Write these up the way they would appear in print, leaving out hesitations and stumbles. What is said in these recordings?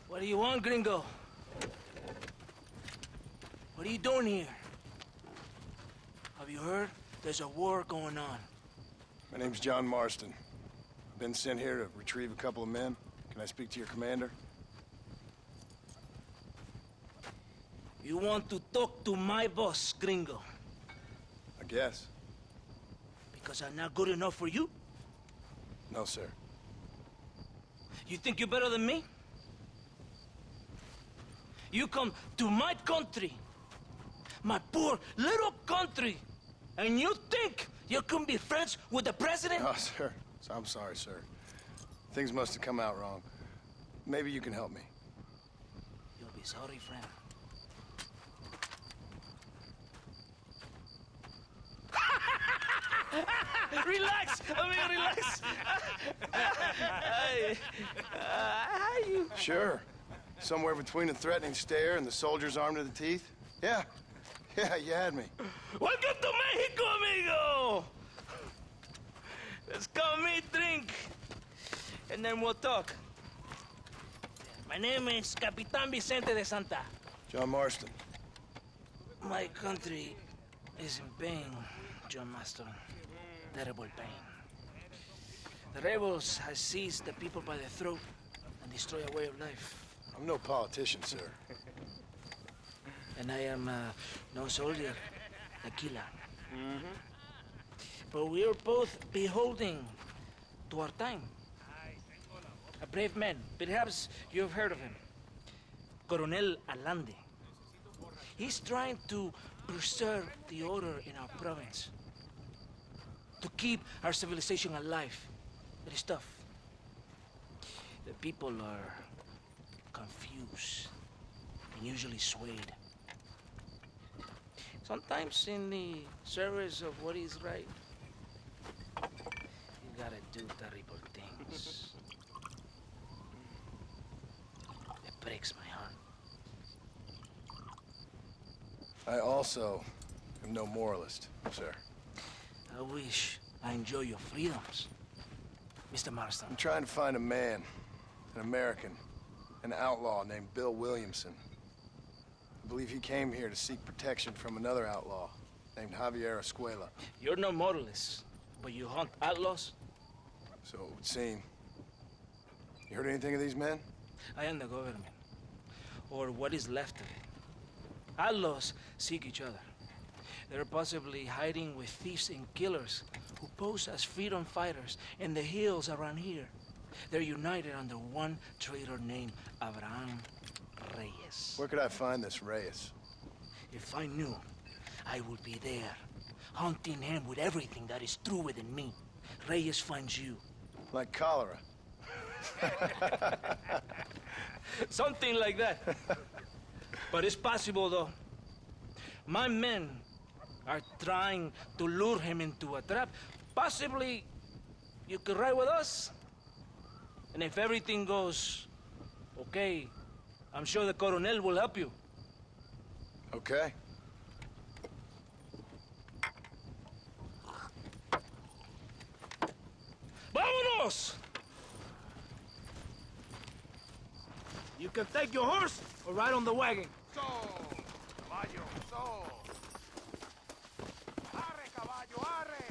What do you want, gringo? What are you doing here? Have you heard? There's a war going on. My name's John Marston. I've been sent here to retrieve a couple of men. Can I speak to your commander? You want to talk to my boss, gringo? I guess. Because I'm not good enough for you? No, sir. You think you're better than me? You come to my country, my poor little country, and you think you can be friends with the president? No, sir. I'm sorry, sir. Things must have come out wrong. Maybe you can help me. You'll be sorry, friend. Relax! Relax! How you... Sure. Somewhere between a threatening stare and the soldier's armed to the teeth? Yeah. Yeah, you had me. Welcome to Mexico, amigo! Let's come meet, drink, and then we'll talk. My name is Capitan Vicente de Santa. John Marston. My country is in pain, John Marston. Terrible pain. The rebels have seized the people by the throat and destroyed a way of life. I'm no politician, sir. And I am no soldier, a killer. But we are both beholding to our time. A brave man, perhaps you've heard of him. Coronel Allende. He's trying to preserve the order in our province. To keep our civilization alive. It is tough. The people are confused and usually swayed. Sometimes in the service of what is right, you gotta do terrible things. It breaks my heart. I also am no moralist, sir. I wish I enjoy your freedoms, Mr. Marston. I'm trying to find a man, an American, an outlaw named Bill Williamson. I believe he came here to seek protection from another outlaw named Javier Escuela. You're no moralist, but you hunt outlaws? So it would seem. You heard anything of these men? I am the government, or what is left of it. Outlaws seek each other. They're possibly hiding with thieves and killers who pose as freedom fighters in the hills around here. They're united under one traitor named Abraham Reyes. Where could I find this Reyes? If I knew, I would be there, hunting him with everything that is true within me. Reyes finds you. Like cholera. Something like that. But it's possible, though. My men are trying to lure him into a trap. Possibly, you could ride with us. And if everything goes okay, I'm sure the Coronel will help you. Okay. Vámonos! You can take your horse or ride on the wagon. So, caballo, so. Arre, caballo, arre.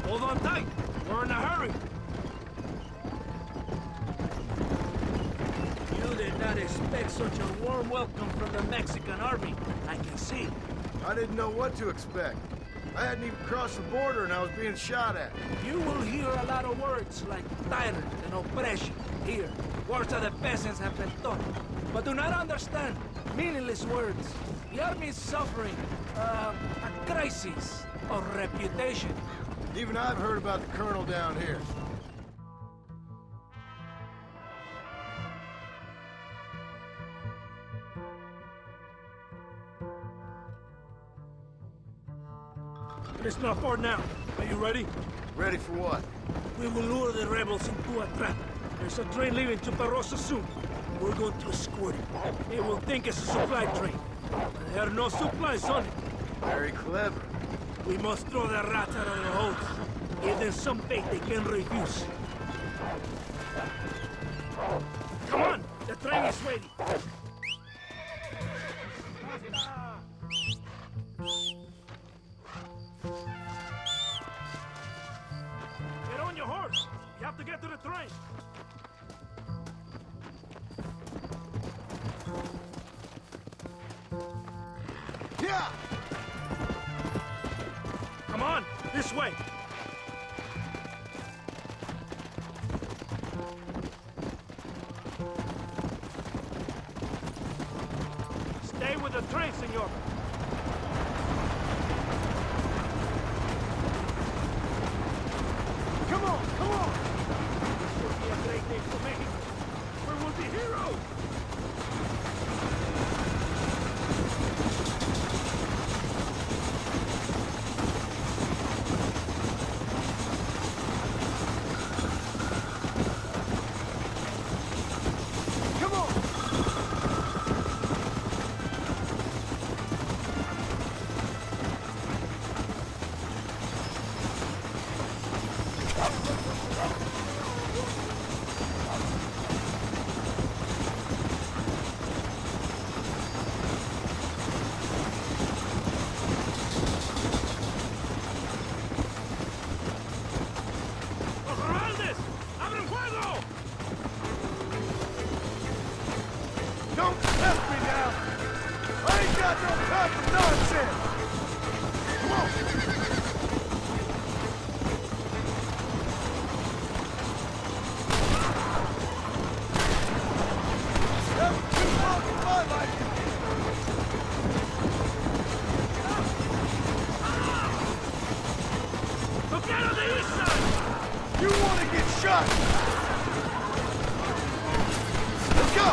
Hold on tight. We're in a hurry. You did not expect such a warm welcome from the Mexican army. I can see. I didn't know what to expect. I hadn't even crossed the border and I was being shot at. You will hear a lot of words like tyrant and oppression here. Words that the peasants have been taught. But do not understand meaningless words. The army is suffering a crisis of reputation. Even I've heard about the colonel down here. It's not for now. Are you ready? Ready for what? We will lure the rebels into a trap. There's a train leaving to Barroso soon. We're going to escort it. They will think it's a supply train. But there are no supplies on it. Very clever. We must throw the rats out of their holes. Give them some bait they can refuse. Come on! The train is ready! Get on your horse! You have to get to the train! Yeah! Come on! This way! Stay with the train, senor! Come on! Come on! This will be a great day for Mexico! We will be heroes! Come on! ¡Corrales! ¡Abren fuego! Don't test me now! I ain't got no time for nonsense! Come on! That was too long for my liking! Look out on the east side! You want to get shot! Let's go!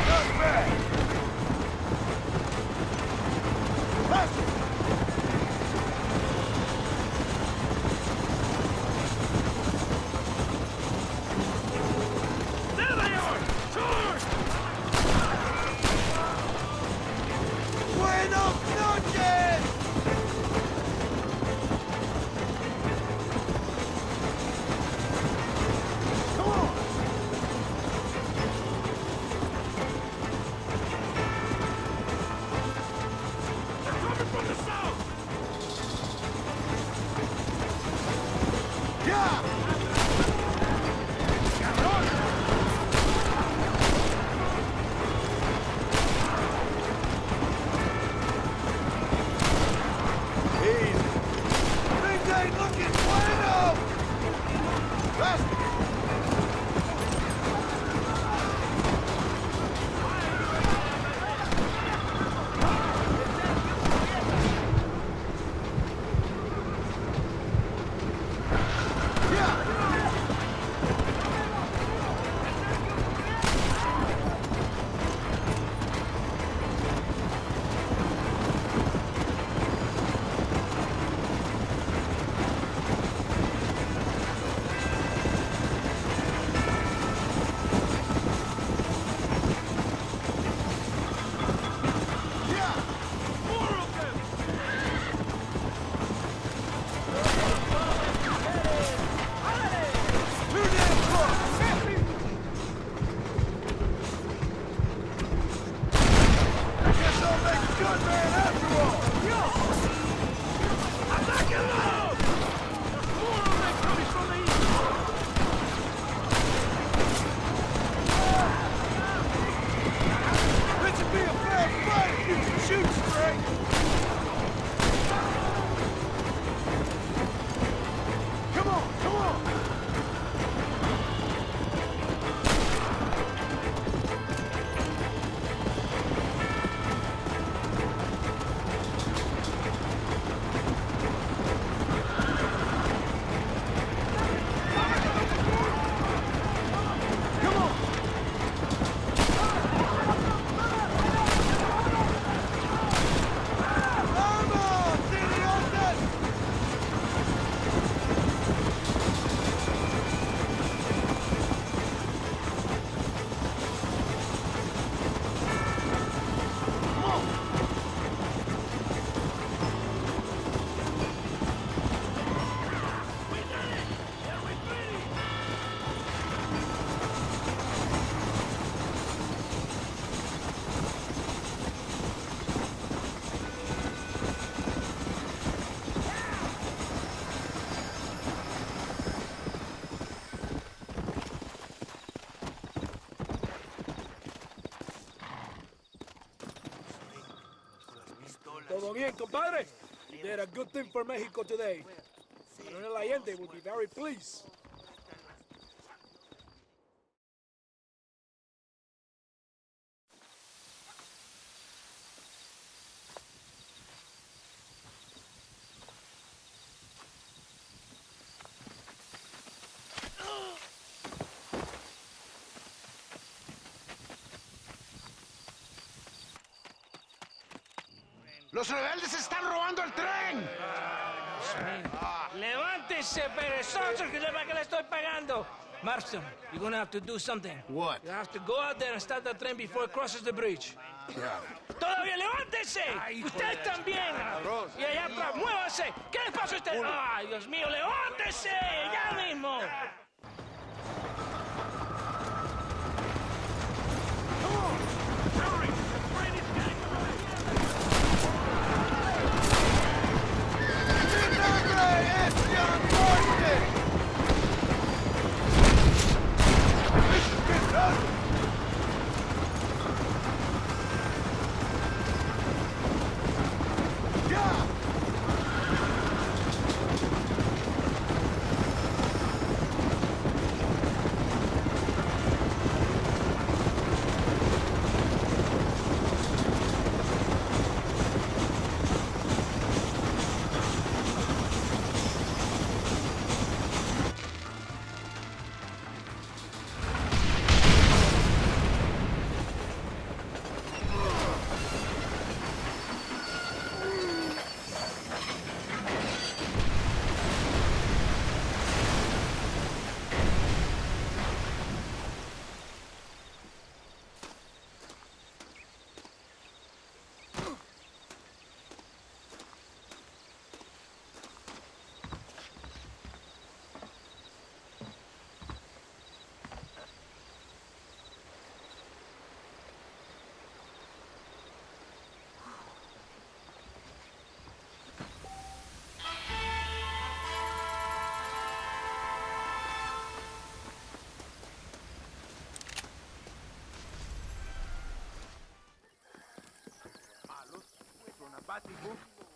Not bad! Pass it! There they are! Charge! Buenos noches! compadre. You did a good thing for Mexico today. Coronel Allende will be very pleased. ¡Los rebeldes están robando el tren! Levántese, perezosos, que sepa que le estoy pagando. Marston, you're gonna have to do something. What? You have to go out there and stop the train before it crosses the bridge. Yeah. ¡Todavía levántese! ¡Usted también! Y allá atrás, muévase. ¿Qué le pasa a usted? ¡Ay, Dios mío, levántese! ¡Ya mismo!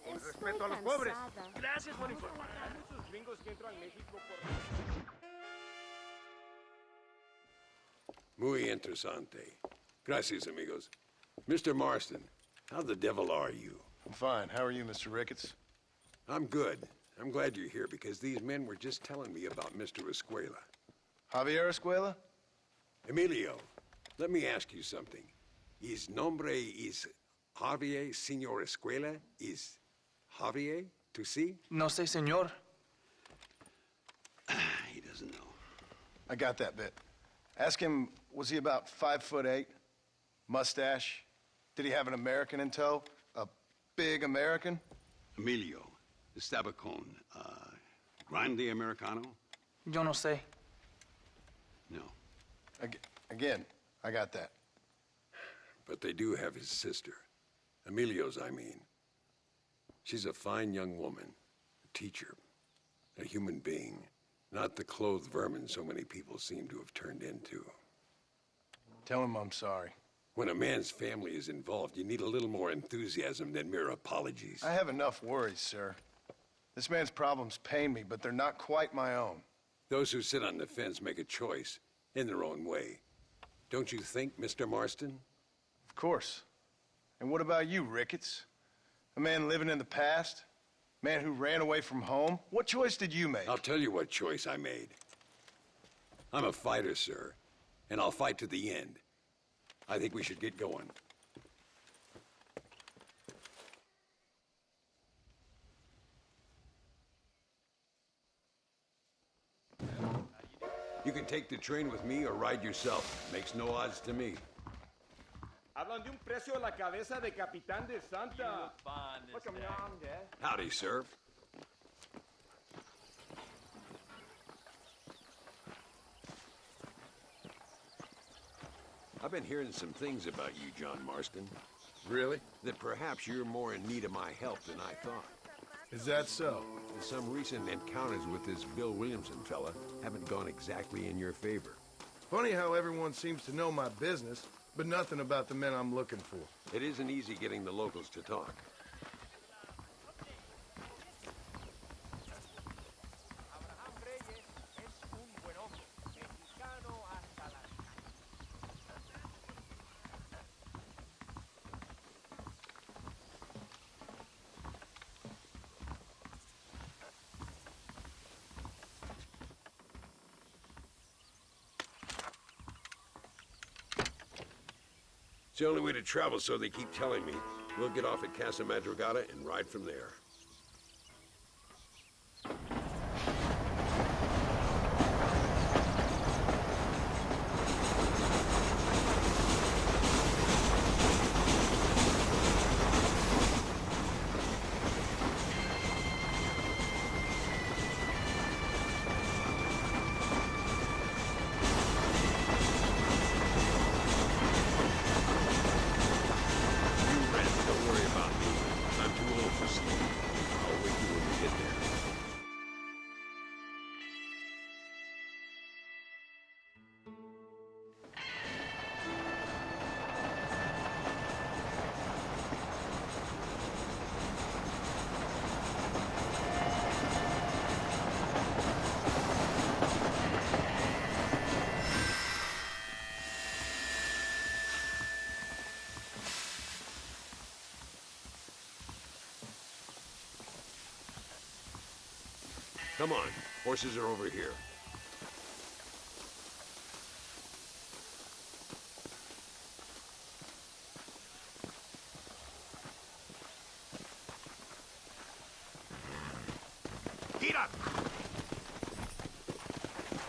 Con respeto a los pobres. Gracias por informar. Muchos gringos que entran a México por... Muy interesante. Gracias, amigos. Mr. Marston, how the devil are you? I'm fine. How are you, Mr. Ricketts? I'm good. I'm glad you're here because these men were just telling me about Mr. Escuela. Javier Escuela? Emilio, let me ask you something. His nombre is Javier Señor Escuela? Is Javier to see? No sé, señor. He doesn't know. I got that bit. Ask him, was he about 5'8"? Mustache? Did he have an American in tow? A big American? Emilio, Estabacon, Grande Americano? Yo no sé. No. Again, I got that. But they do have his sister. Emilio's, I mean. She's a fine young woman, a teacher, a human being, not the clothed vermin so many people seem to have turned into. Tell him I'm sorry. When a man's family is involved, you need a little more enthusiasm than mere apologies. I have enough worries, sir. This man's problems pain me, but they're not quite my own. Those who sit on the fence make a choice in their own way. Don't you think, Mr. Marston? Of course. And what about you, Ricketts? A man living in the past? Man who ran away from home? What choice did you make? I'll tell you what choice I made. I'm a fighter, sir, and I'll fight to the end. I think we should get going. You can take the train with me or ride yourself. Makes no odds to me. Hablan de un precio a la cabeza de Capitán de Santa. Howdy, sir. I've been hearing some things about you, John Marston. Really? That perhaps you're more in need of my help than I thought. Is that so? Some recent encounters with this Bill Williamson fella haven't gone exactly in your favor. Funny how everyone seems to know my business, but nothing about the men I'm looking for. It isn't easy getting the locals to talk. the only way to travel, so they keep telling me. We'll get off at Casa Madrugada and ride from there. Come on, horses are over here. Heat up!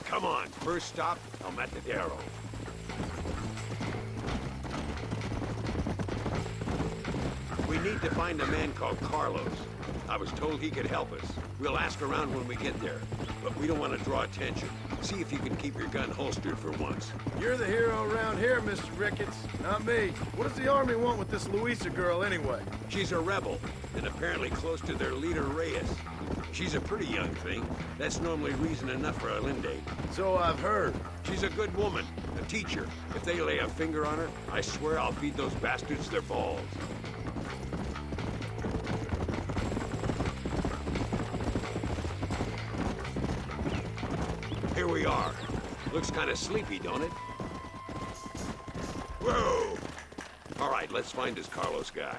Come on, first stop, El Matadero. We need to find a man called Carlos. I was told he could help us. We'll ask around when we get there, but we don't want to draw attention. See if you can keep your gun holstered for once. You're the hero around here, Mr. Ricketts, not me. What does the army want with this Luisa girl anyway? She's a rebel, and apparently close to their leader, Reyes. She's a pretty young thing. That's normally reason enough for a Linde. So I've heard. She's a good woman, a teacher. If they lay a finger on her, I swear I'll feed those bastards their balls. Here we are. Looks kind of sleepy, don't it? Whoa! All right, let's find this Carlos guy.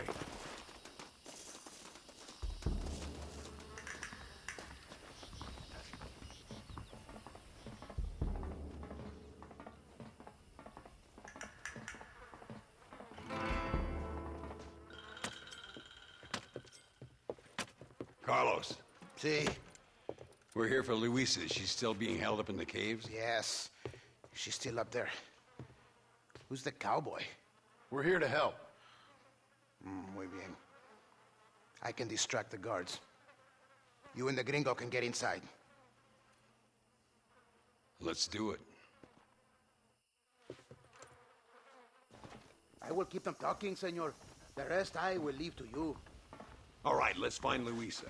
Carlos. See? We're here for Luisa. She's still being held up in the caves? Yes. She's still up there. Who's the cowboy? We're here to help. Muy bien. I can distract the guards. You and the gringo can get inside. Let's do it. I will keep them talking, senor. The rest I will leave to you. All right, let's find Luisa.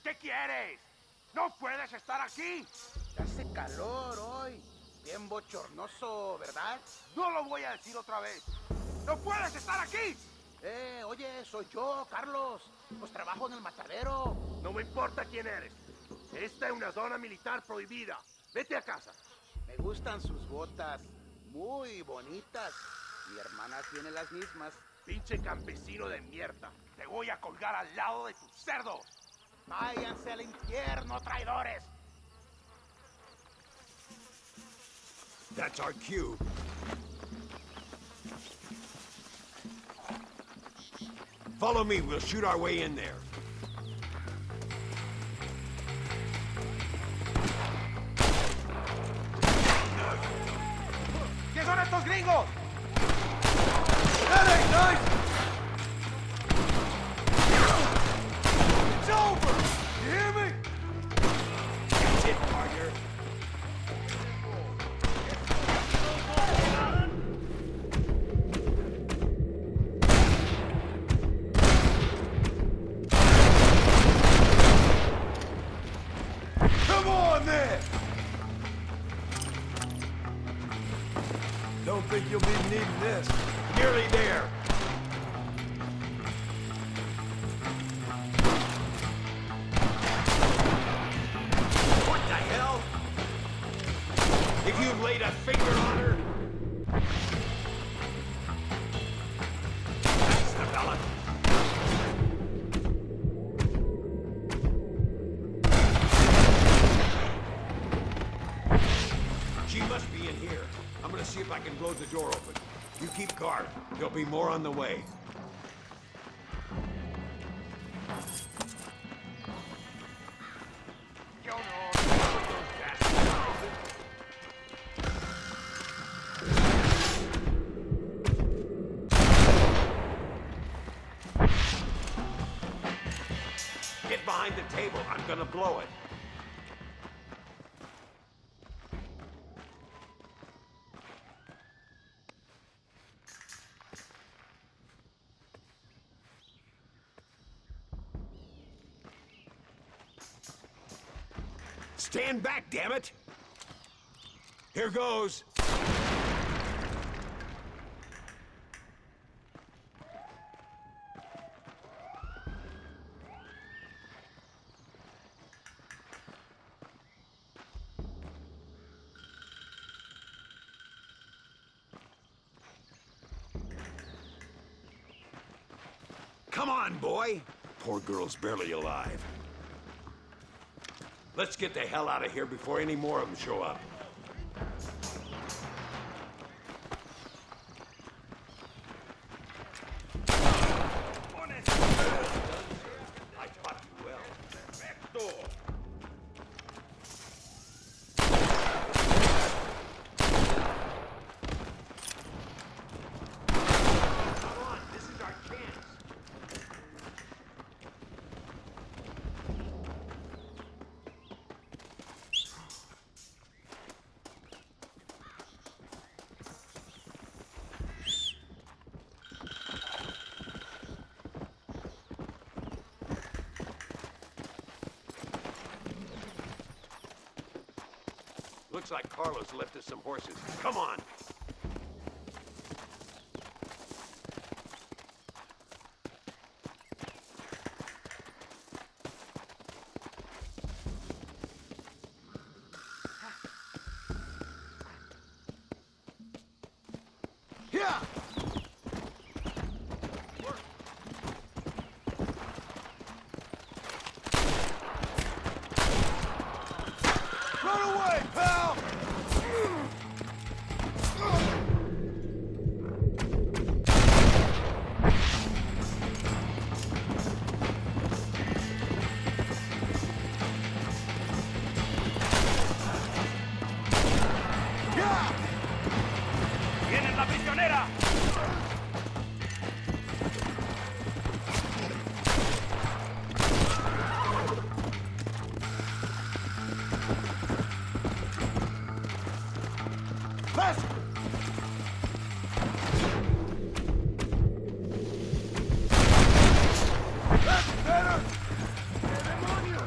¿Qué quieres? ¡No puedes estar aquí! Hace calor hoy. Bien bochornoso, ¿verdad? No lo voy a decir otra vez. ¡No puedes estar aquí! Oye, soy yo, Carlos. Pues trabajo en el matadero. No me importa quién eres. Esta es una zona militar prohibida. Vete a casa. Me gustan sus botas. Muy bonitas. Mi hermana tiene las mismas. Pinche campesino de mierda. Te voy a colgar al lado de tus cerdos. Váyanse al infierno, traidores. That's our cue. Follow me, we'll shoot our way in there. ¿Qué son estos gringos? guys! It's over! You hear me? That's it, partner. Come on, then! Don't think you'll be needing this. Nearly there. What the hell? If you've laid a finger on her... That's the fella. She must be in here. I'm gonna see if I can blow the door open. You keep guard. There'll be more on the way. Get behind the table. I'm gonna blow it. Stand back, damn it! Here goes. Come on, boy! Poor girl's barely alive. Let's get the hell out of here before any more of them show up. I taught you well. Come on, this is our chance. Looks like Carlos left us some horses. Come on! Yeah! Run away, pal! Yeah! ¡Vienen la prisionera! Faster! That's better! ¡Qué demonio!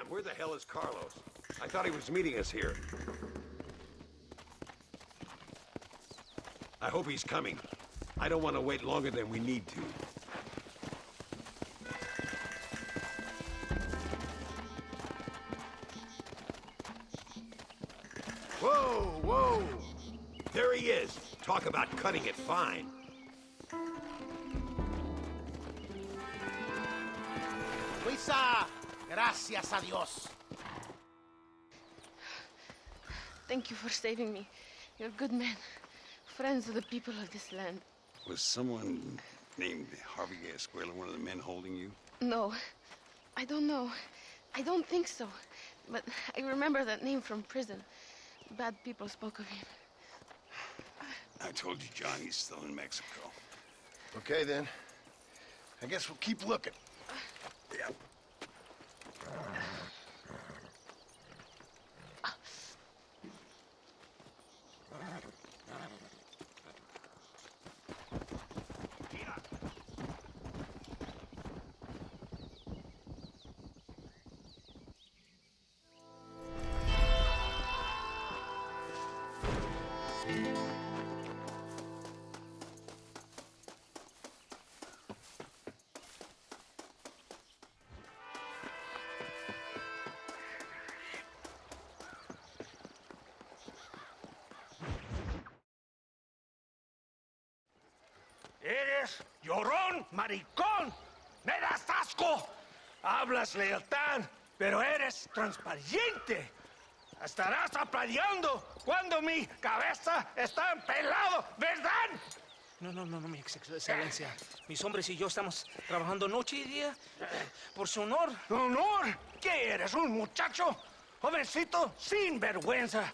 Damn, where the hell is Carlos? I thought he was meeting us here. I hope he's coming. I don't want to wait longer than we need to. Whoa, whoa! There he is. Talk about cutting it fine. Luisa, gracias a Dios. Thank you for saving me. You're good men. Friends of the people of this land. Was someone named Javier Escuela one of the men holding you? No, I don't know. I don't think so. But I remember that name from prison. Bad people spoke of him. I told you Johnny's still in Mexico. Okay, then. I guess we'll keep looking. Yeah. Eres llorón, maricón. Me das asco. Hablas lealtad, pero eres transparente. Estarás aplaudiendo cuando mi cabeza está empelado, ¿verdad? No, mi excelencia. Mis hombres y yo estamos trabajando noche y día por su honor. ¿Honor? ¿Qué eres, un muchacho? Jovencito sin vergüenza.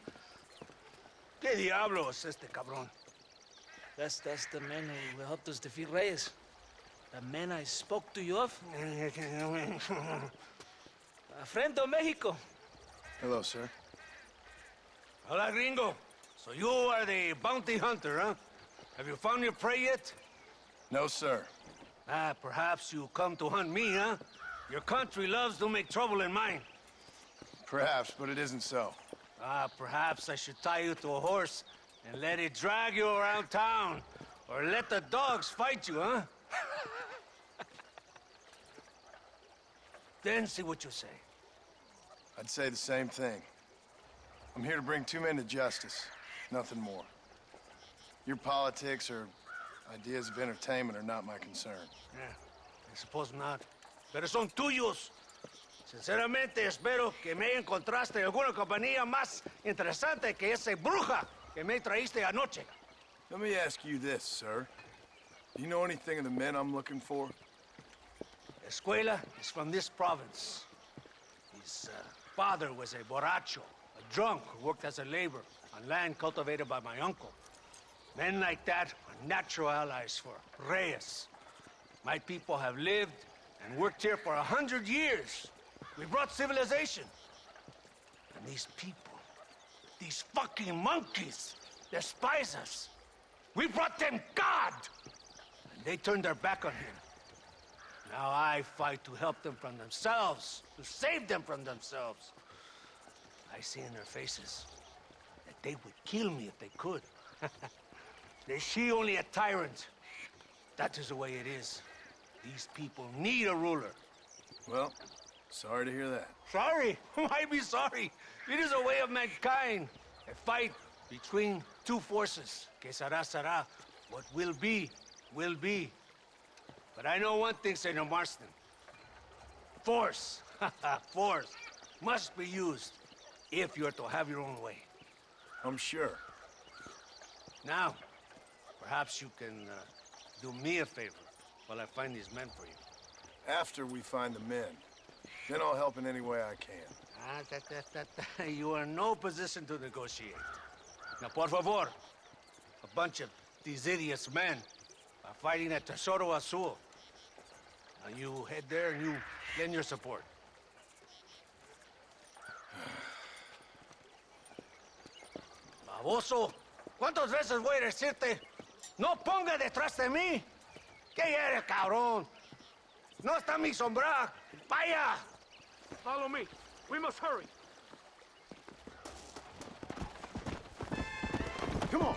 ¿Qué diablo es este cabrón? That's the man who helped us defeat Reyes. The man I spoke to you of. A friend of Mexico. Hello, sir. Hola, gringo. So you are the bounty hunter, huh? Have you found your prey yet? No, sir. Perhaps you come to hunt me, huh? Your country loves to make trouble in mine. Perhaps, but it isn't so. Perhaps I should tie you to a horse and let it drag you around town. Or let the dogs fight you, huh? Then see what you say. I'd say the same thing. I'm here to bring two men to justice, nothing more. Your politics or ideas of entertainment are not my concern. Yeah, I suppose not. Pero son tuyos. Sinceramente, espero que me encontraste alguna compañía más interesante que esa bruja que me traíste anoche. Let me ask you this, sir. Do you know anything of the men I'm looking for? Escuela is from this province. His father was a borracho, a drunk who worked as a laborer on land cultivated by my uncle. Men like that are natural allies for Reyes. My people have lived and worked here for 100 years. We brought civilization. And these people, these fucking monkeys, despise us. We brought them God! And they turned their back on him. Now I fight to help them from themselves, to save them from themselves. I see in their faces that they would kill me if they could. Is she only a tyrant? That is the way it is. These people need a ruler. Well, sorry to hear that. Sorry? Why be sorry? It is a way of mankind. A fight between two forces. Que será. What will be, will be. But I know one thing, Senor Marston. Force, force, must be used if you're to have your own way. I'm sure. Now, perhaps you can do me a favor while I find these men for you. After we find the men, then I'll help in any way I can. You are in no position to negotiate. Now, por favor, a bunch of these idiots men are fighting at Tesoro Azul. Now you head there and you lend your support. Baboso, ¿cuántas veces voy a decirte? No ponga detrás de mí. ¿Qué eres, cabrón? No está mi sombra. Vaya. Follow me. We must hurry. Come on.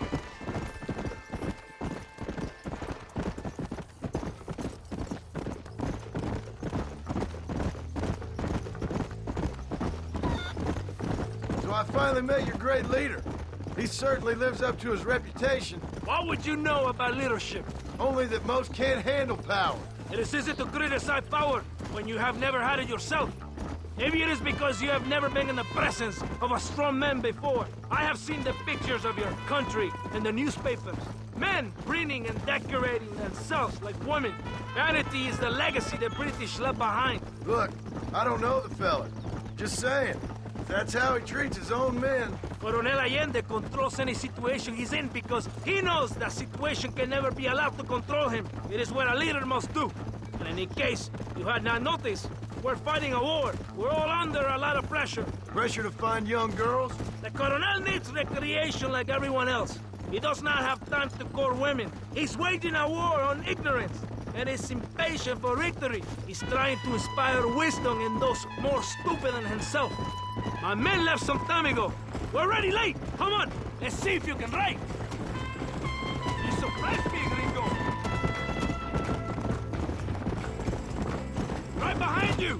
So I finally met your great leader. He certainly lives up to his reputation. What would you know about leadership? Only that most can't handle power. It is easy to criticize power when you have never had it yourself. Maybe it is because you have never been in the presence of a strong man before. I have seen the pictures of your country in the newspapers. Men grinning and decorating themselves like women. Vanity is the legacy the British left behind. Look, I don't know the fella. Just saying. If that's how he treats his own men. Coronel Allende controls any situation he's in because he knows that situation can never be allowed to control him. It is what a leader must do. And in case you had not noticed, we're fighting a war. We're all under a lot of pressure. Pressure to find young girls? The Coronel needs recreation like everyone else. He does not have time to court women. He's waging a war on ignorance and is impatient for victory. He's trying to inspire wisdom in those more stupid than himself. My men left some time ago. We're already late. Come on, let's see if you can write. You surprised me, gringo. Right behind you.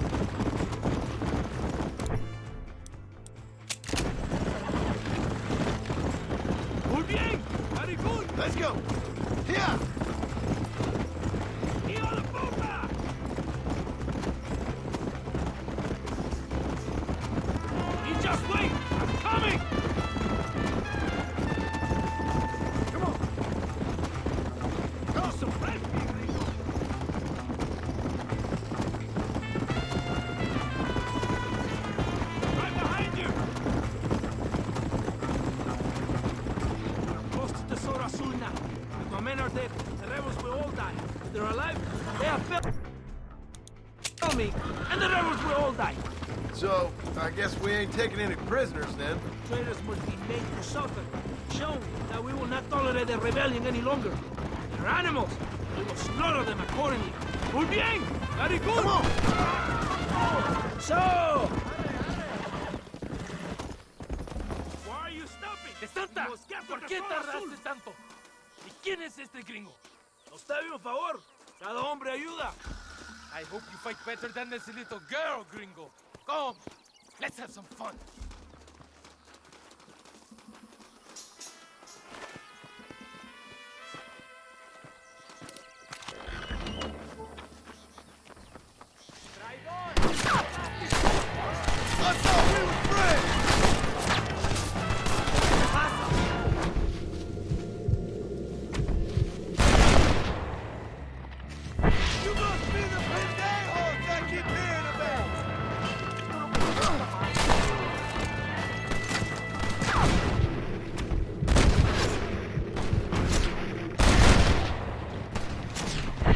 Muy bien. Very good. Let's go. Here. Hijo de puta! You just wait. I'm coming. Come on. You surprised me, gringo. Right behind you. Close to the Sora Azul now. If my men are dead, the rebels will all die. If they're alive, they have failed me, and the rebels will all die. So, I guess we ain't taking any prisoners then. Traitors must be made to suffer, shown that we will not tolerate the rebellion any longer. They're animals. We will slaughter them accordingly. Muy bien! Very good! Come on! So! Why are you stopping? ¡Santa! ¿Por qué tardaste tanto? ¿Y quién es este gringo? Nos da un favor. Cada hombre ayuda. I hope you fight better than this little girl, gringo. Come, let's have some fun. I thought we were friends! You must be the pendejos I keep hearing about!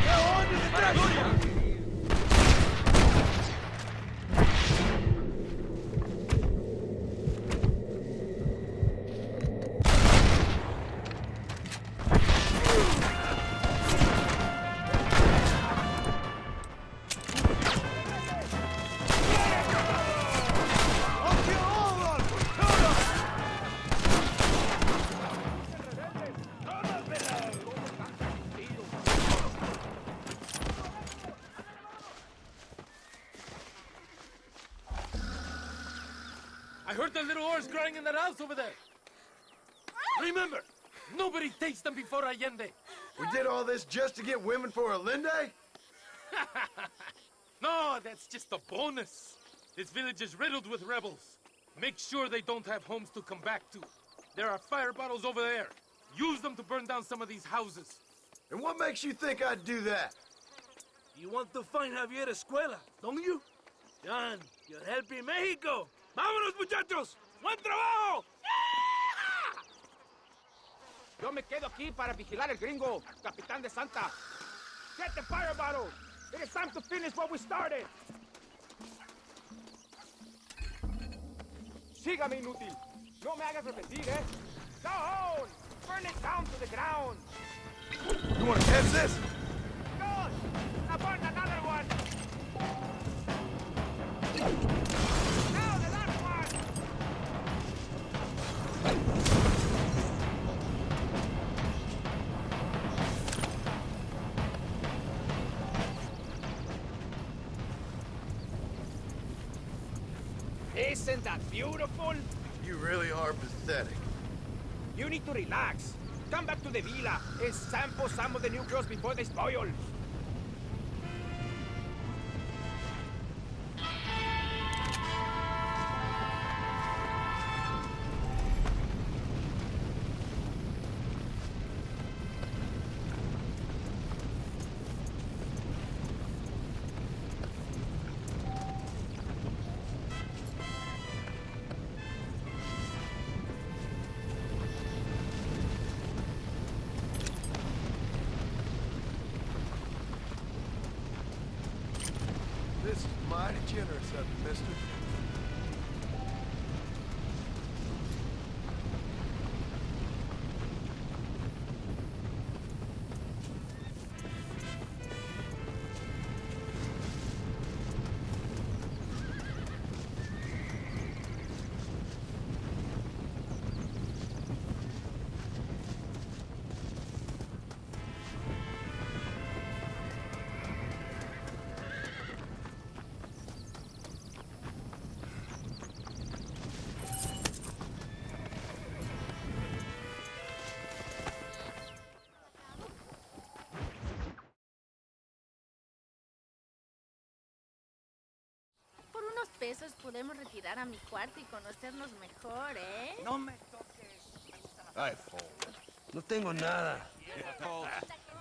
Now on to the next one! I heard the little oars crying in that house over there. Remember, nobody takes them before Allende. We did all this just to get women for Allende? No, that's just a bonus. This village is riddled with rebels. Make sure they don't have homes to come back to. There are fire bottles over there. Use them to burn down some of these houses. And what makes you think I'd do that? You want to find Javier Escuela, don't you? John, you're helping Mexico. ¡Vámonos, muchachos! ¡Buen trabajo! Yo me quedo aquí para vigilar el gringo, Capitán de Santa. Get the fire bottle. It is time to finish what we started. Sígame, inútil. No me hagas repetir, eh? Go on! Burn it down to the ground. You want to catch this? Good! Now burn another one. Now Isn't that beautiful? You really are pathetic. You need to relax. Come back to the villa and sample some of the new girls before they spoil. This is mighty generous of you, mister. Por unos pesos podemos retirar a mi cuarto y conocernos mejor, ¿eh? No me toques. I fold. No tengo nada.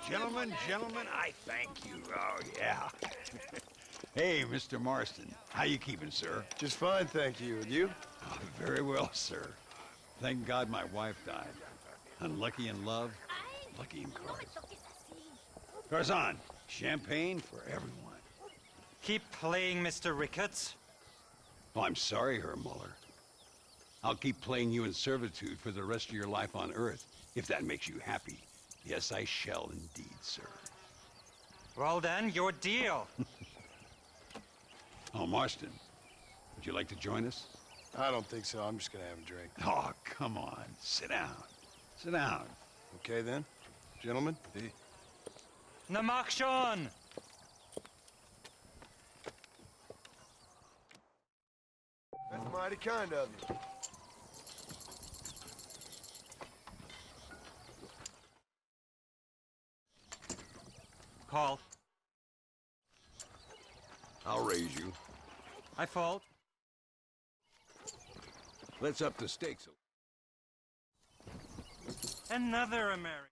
Gentlemen, I thank you. Oh, yeah. Hey, Mr. Marston. How you keeping, sir? Just fine, thank you. And you? Oh, very well, sir. Thank God my wife died. Unlucky in love, lucky in cards. Garzon, champagne for everyone. Keep playing, Mr. Ricketts. Oh, I'm sorry, Herr Muller. I'll keep playing you in servitude for the rest of your life on Earth, if that makes you happy. Yes, I shall indeed, sir. Well then, your deal. Oh, Marston, would you like to join us? I don't think so. I'm just gonna have a drink. Oh, come on. Sit down. Sit down. Okay, then. Gentlemen? Na mach schon! That's mighty kind of you. Call. I'll raise you. I fold. Let's up the stakes. Another American.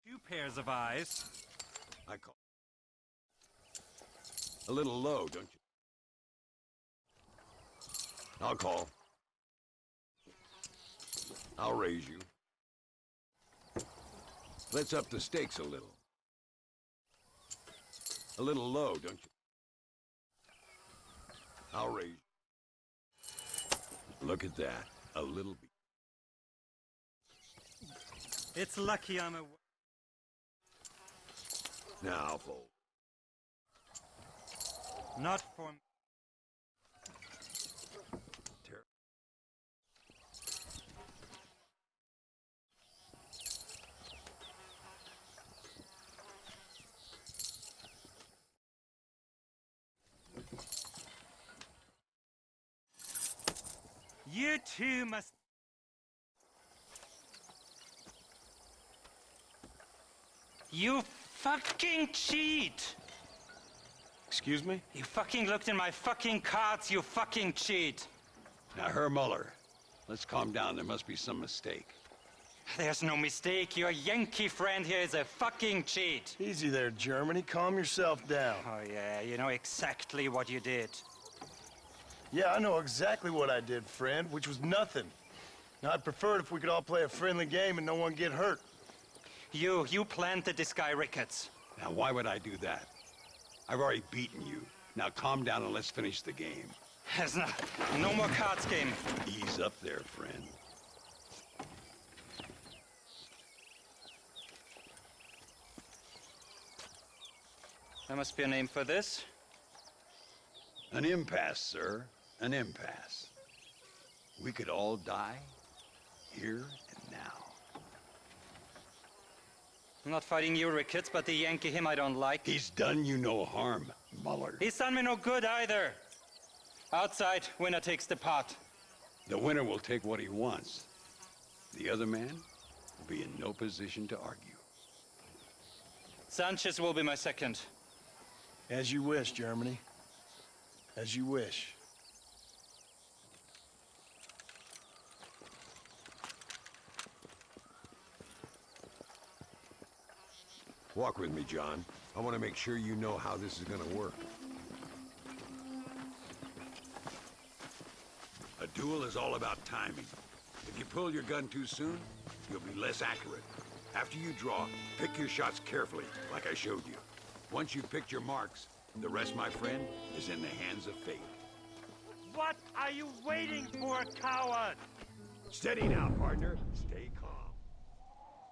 2 pairs of eyes. I call. A little low, don't you? I'll call. I'll raise you. Let's up the stakes a little. A little low, don't you? I'll raise you. Look at that. A little bit. It's lucky I'm a... Now I'll fold. Not for... You two must... You fucking cheat! Excuse me? You fucking looked in my fucking cards, you fucking cheat! Now, Herr Muller, let's calm down. There must be some mistake. There's no mistake. Your Yankee friend here is a fucking cheat. Easy there, Germany. Calm yourself down. Oh, yeah, you know exactly what you did. Yeah, I know exactly what I did, friend, which was nothing. Now, I'd prefer it if we could all play a friendly game and no one get hurt. You planted this guy, Ricketts. Now, why would I do that? I've already beaten you. Now, calm down and let's finish the game. There's no more cards game. Ease up there, friend. There must be a name for this. An impasse, sir. An impasse. We could all die, here and now. I'm not fighting you, Ricketts, but the Yankee him I don't like. He's done you no harm, Muller. He's done me no good either. Outside, winner takes the pot. The winner will take what he wants. The other man will be in no position to argue. Sanchez will be my second. As you wish, Germany. As you wish. Walk with me, John. I want to make sure you know how this is going to work. A duel is all about timing. If you pull your gun too soon, you'll be less accurate. After you draw, pick your shots carefully, like I showed you. Once you've picked your marks, the rest, my friend, is in the hands of fate. What are you waiting for, coward? Steady now, partner. Stay calm.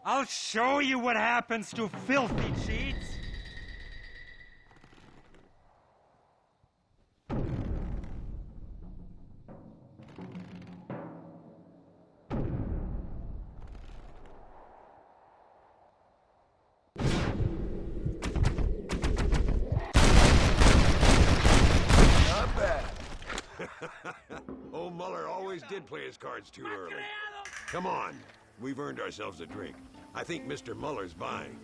I'll show you what happens to filthy cheats. Old Muller always did play his cards too early. Come on. We've earned ourselves a drink. I think Mr. Muller's buying.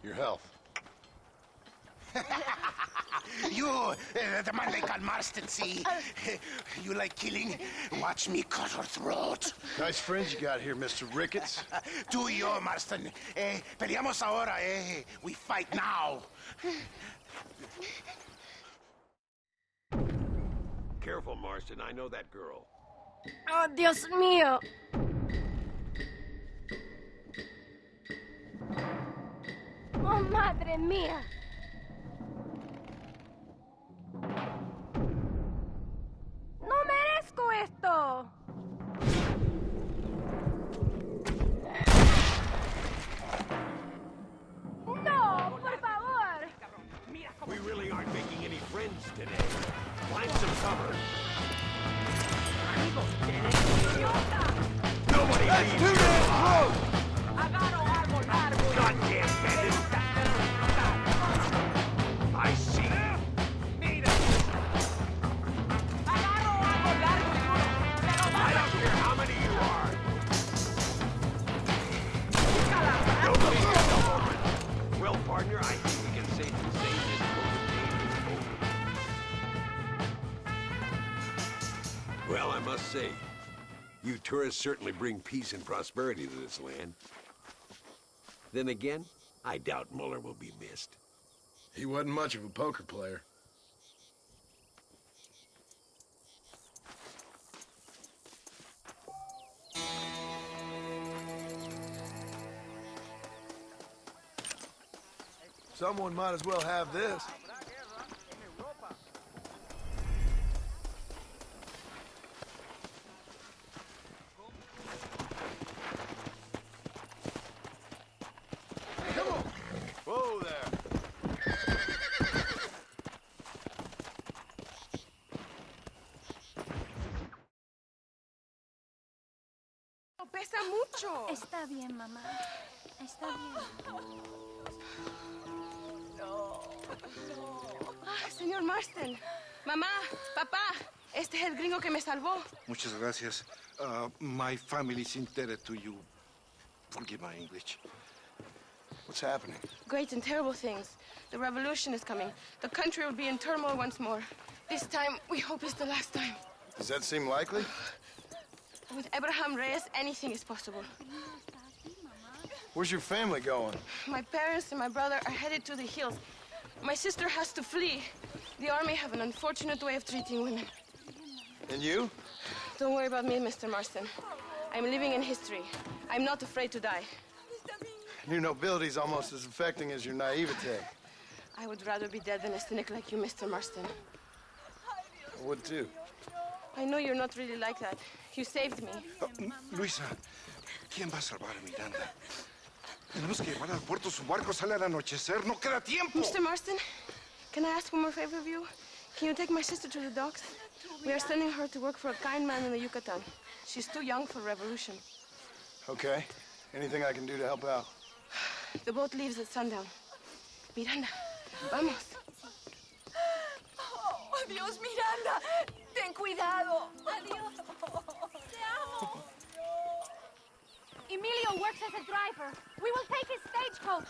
Your health. You, the man they call Marston, see? You like killing? Watch me cut her throat. Nice friends you got here, Mr. Ricketts. Tú y yo, Marston. Peleamos ahora, We fight now. Careful, Marston. I know that girl. Oh, Dios mío. Oh, madre mía. No merezco esto. No, por favor. We really aren't making any friends today. Find some cover. Nobody leaves here alive. Goddamn bandit. I see you. I don't care how many you are. Nobody can come over. Well, partner, I think we can safely say this COVID game is over. Well, I must say, you tourists certainly bring peace and prosperity to this land. Then again, I doubt Muller will be missed. He wasn't much of a poker player. Someone might as well have this. Come on. Whoa there. Pesa mucho. Está bien, mamá. Está bien. Señor Marston. Mamá, papá. Este es el gringo que me salvó. Muchas gracias. My family is indebted to you. Forgive my English. What's happening? Great and terrible things. The revolution is coming. The country will be in turmoil once more. This time, we hope it's the last time. Does that seem likely? With Abraham Reyes, anything is possible. Where's your family going? My parents and my brother are headed to the hills. My sister has to flee. The army have an unfortunate way of treating women. And you? Don't worry about me, Mr. Marston. I'm living in history. I'm not afraid to die. Your nobility's almost as affecting as your naivete. I would rather be dead than a cynic like you, Mr. Marston. I would too. I know you're not really like that. You saved me. Luisa, ¿quién va a salvar a Miranda? Tenemos que llevar al puerto. Su barco sale al anochecer. No queda tiempo. Mr. Marston, can I ask one more favor of you? Can you take my sister to the docks? We are sending her to work for a kind man in the Yucatan. She's too young for revolution. Okay. Anything I can do to help out? The boat leaves at sundown. Miranda, vamos. Adiós, Miranda. Ten cuidado. Adiós. Te amo. Emilio works as a driver. We will take his stagecoach.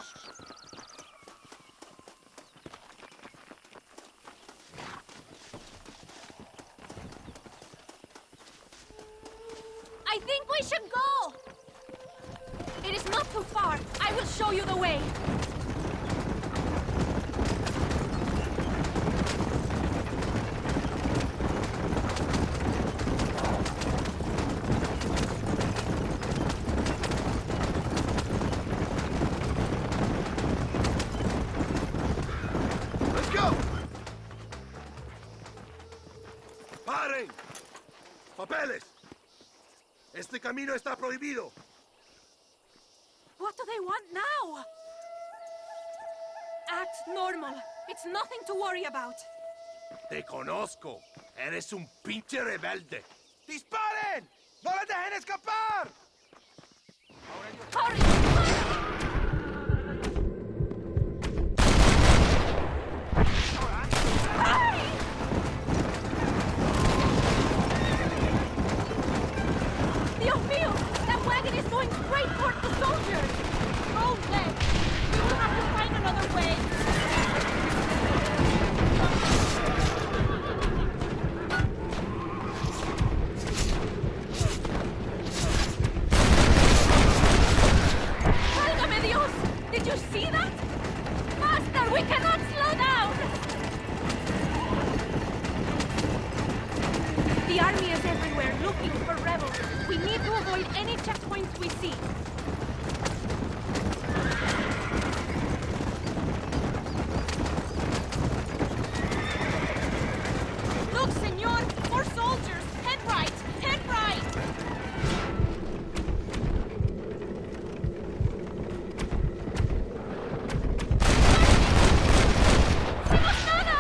I think we should go. It is not too far. I will show you the way. Let's go! ¡Paren! ¡Papeles! Este camino está prohibido. What do they want now? Act normal. It's nothing to worry about. Te conozco. Eres un pinche rebelde. ¡Disparen! ¡No les dejen escapar! Hurry! Dios mío! That wagon is going straight toward the soldiers! Oh, Ned! We will have to find another way! ¡Válgame Dios! Did you see that? Master, we cannot slow down! The army is everywhere, looking for rebels. We need to avoid any checkpoints we see. Look, senor! More soldiers! Head right! Head right! ¡Se nos nada!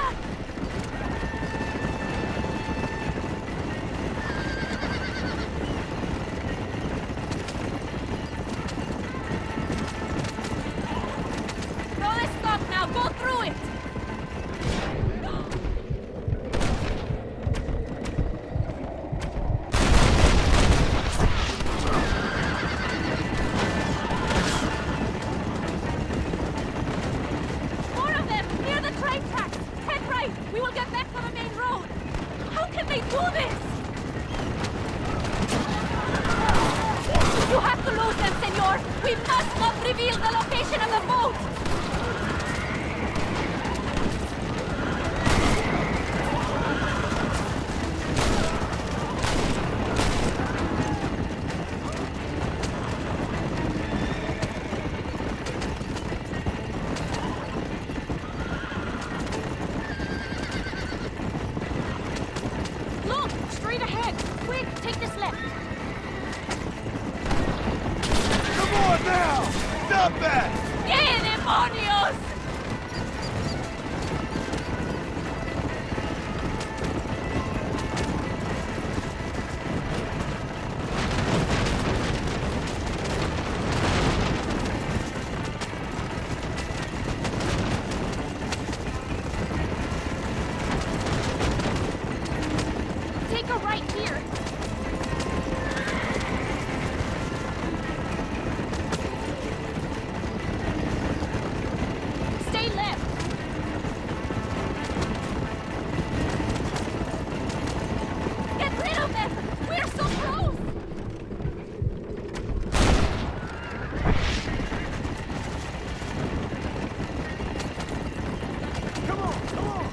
Don't stop now! Go through it! More of them! Near the train tracks! Head right! We will get back to the main road! How can they do this? You have to lose them, senor! We must not reveal the location of the boat! Look! Straight ahead! Quick, take this left! Come on now! Stop that! ¡Qué demonios! Take a right here. Stay left. Get rid of them! We're so close! Come on, come on!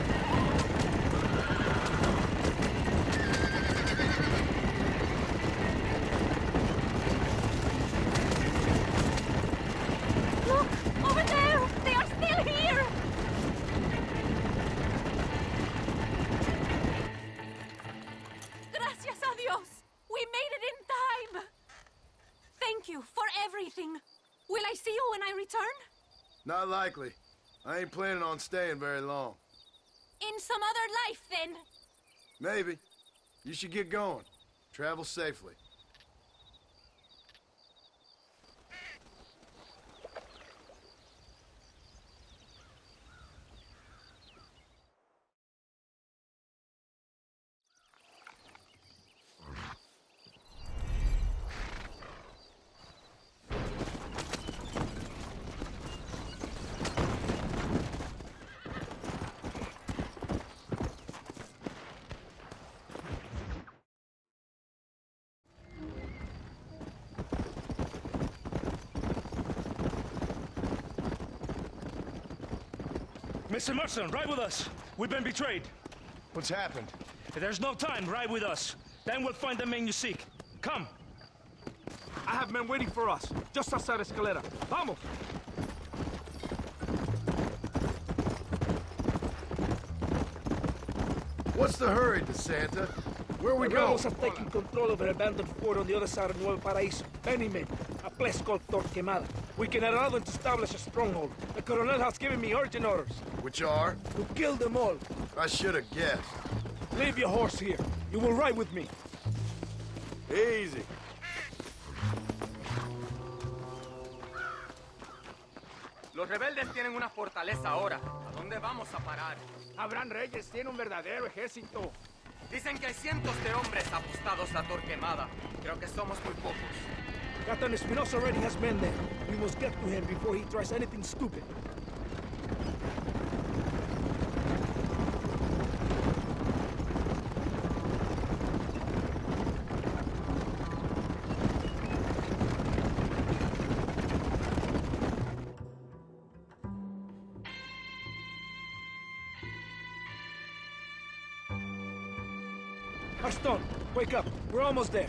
Look! Over there! They are still here! Gracias a Dios! We made it in time! Thank you for everything. Will I see you when I return? Not likely. I ain't planning on staying very long. In some other life, then. Maybe. You should get going. Travel safely. Mr. Marston, ride with us. We've been betrayed. What's happened? There's no time. Ride with us. Then we'll find the men you seek. Come. I have men waiting for us, just outside Escalera. Vamos! What's the hurry, DeSanta? Where we The go? rebels have taken control of an abandoned fort on the other side of Nuevo Paraíso. Many men. A place called Torquemada. We can allow them to establish a stronghold. The Colonel has given me urgent orders. Which are? To kill them all. I should have guessed. Leave your horse here. You will ride with me. Easy. Los rebeldes tienen una fortaleza ahora. ¿A dónde vamos a parar? Abraham Reyes tiene un verdadero ejército. Dicen que hay cientos de hombres apostados a Torquemada. Creo que somos muy pocos. Captain Espinosa already has men there. We must get to him before he tries anything stupid. Marston, wake up. We're almost there.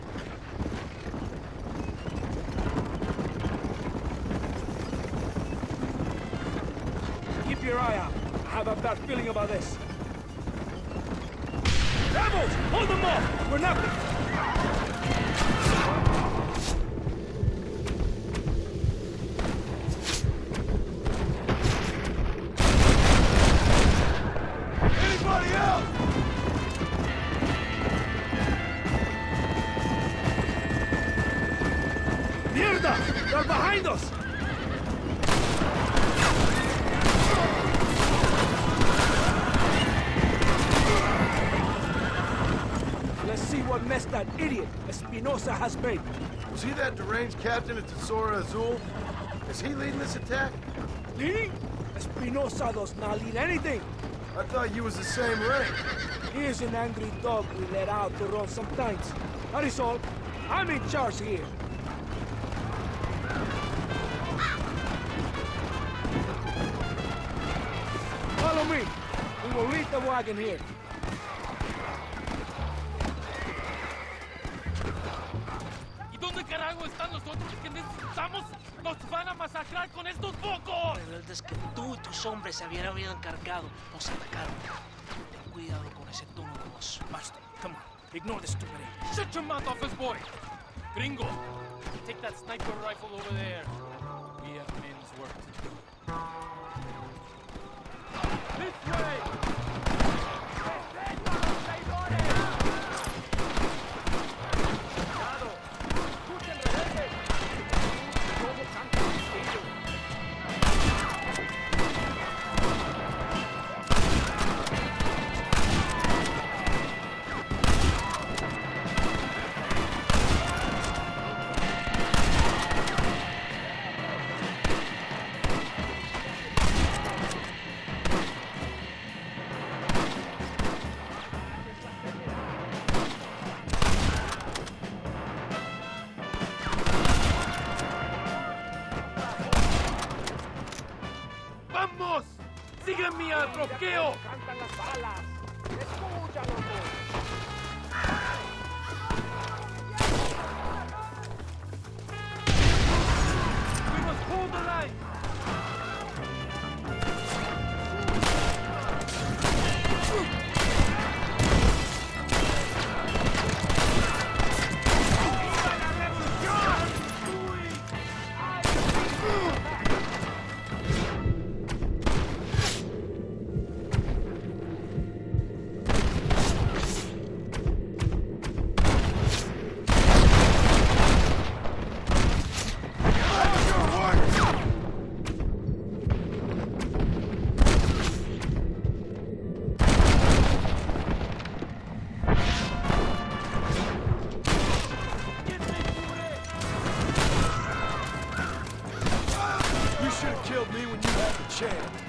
Keep your eye out. I have a bad feeling about this. Rebels! Hold them off! We're nothing! Anybody else? Mierda! They're behind us! Let's see what mess that idiot Espinosa has made. Was he that deranged captain at Tesoro Azul? Is he leading this attack? Leading? Espinosa does not lead anything. I thought you was the same rank. He is an angry dog we let out to run sometimes. That is all. I'm in charge here. Follow me. We will lead the wagon here. ¿Y dónde carajo están los otros que necesitamos? ¡Nos van a masacrar con estos bocos! Rebeldes que tú y tus hombres se habían encargado nos atacaron. Ten cuidado con ese tono de voz. Marston, come on. Ignore the stupid ape. Shut your mouth off his boy! Gringo, take that sniper rifle over there. We have men's work to do. This way! ¡Vamos! ¡Sígueme al troqueo! Cantan las balas. Escúchalo. We must hold the line! You should have killed me when you had the chance.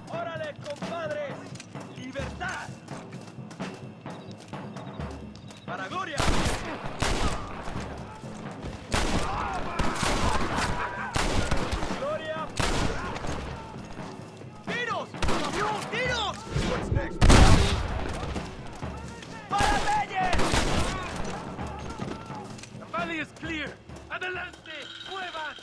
¡Órale, compadres! ¡Libertad! ¡Para gloria! ¡Gloria! ¡Tiros! ¡Tiros! What's next? ¡Para Reyes! The valley is clear. Adelante, muevan.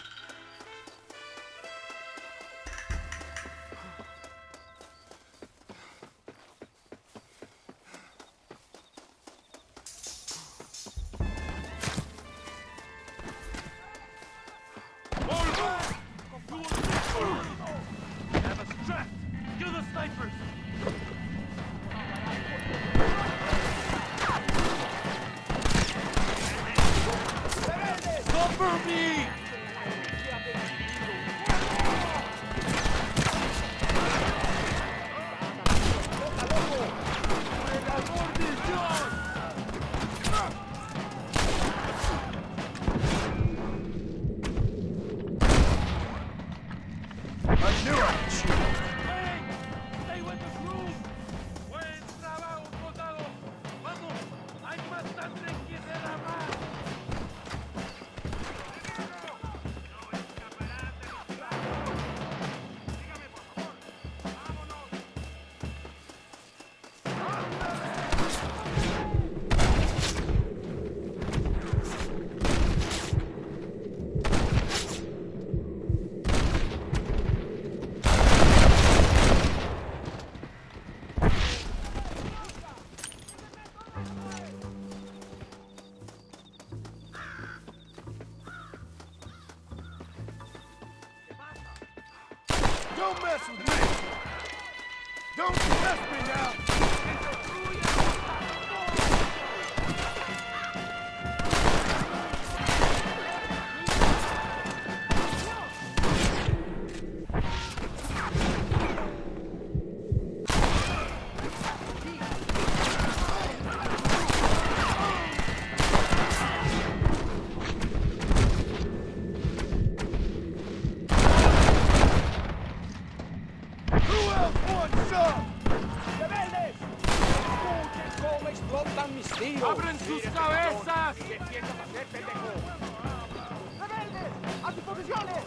Don't mess with me! Don't test me now! ¡Abren sus cabezas! ¡Rebeldes! ¡A sus posiciones!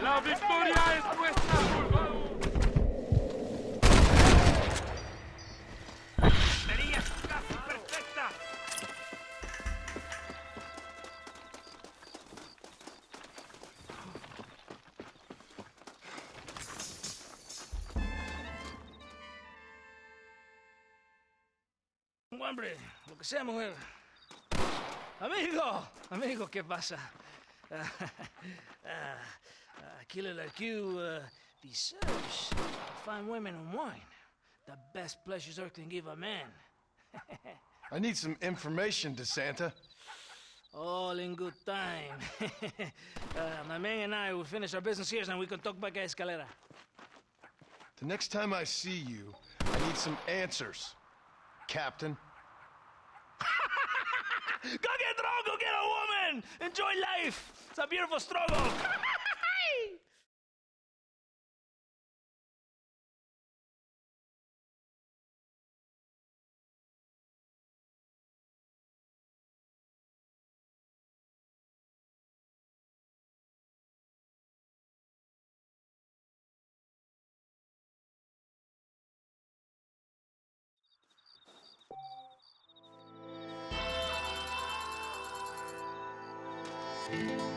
¡La victoria es nuestra, soldado! ¡Sería casi perfecta! Hombre, lo que sea, mujer. Amigo, ¿qué pasa? Killer like you deserves fine women and wine. The best pleasures Earth can give a man. I need some information, DeSanta. All in good time. My man and I will finish our business here and we can talk back at Escalera. The next time I see you, I need some answers, Captain. Go get drunk, go get a woman! Enjoy life! It's a beautiful struggle! Thank you.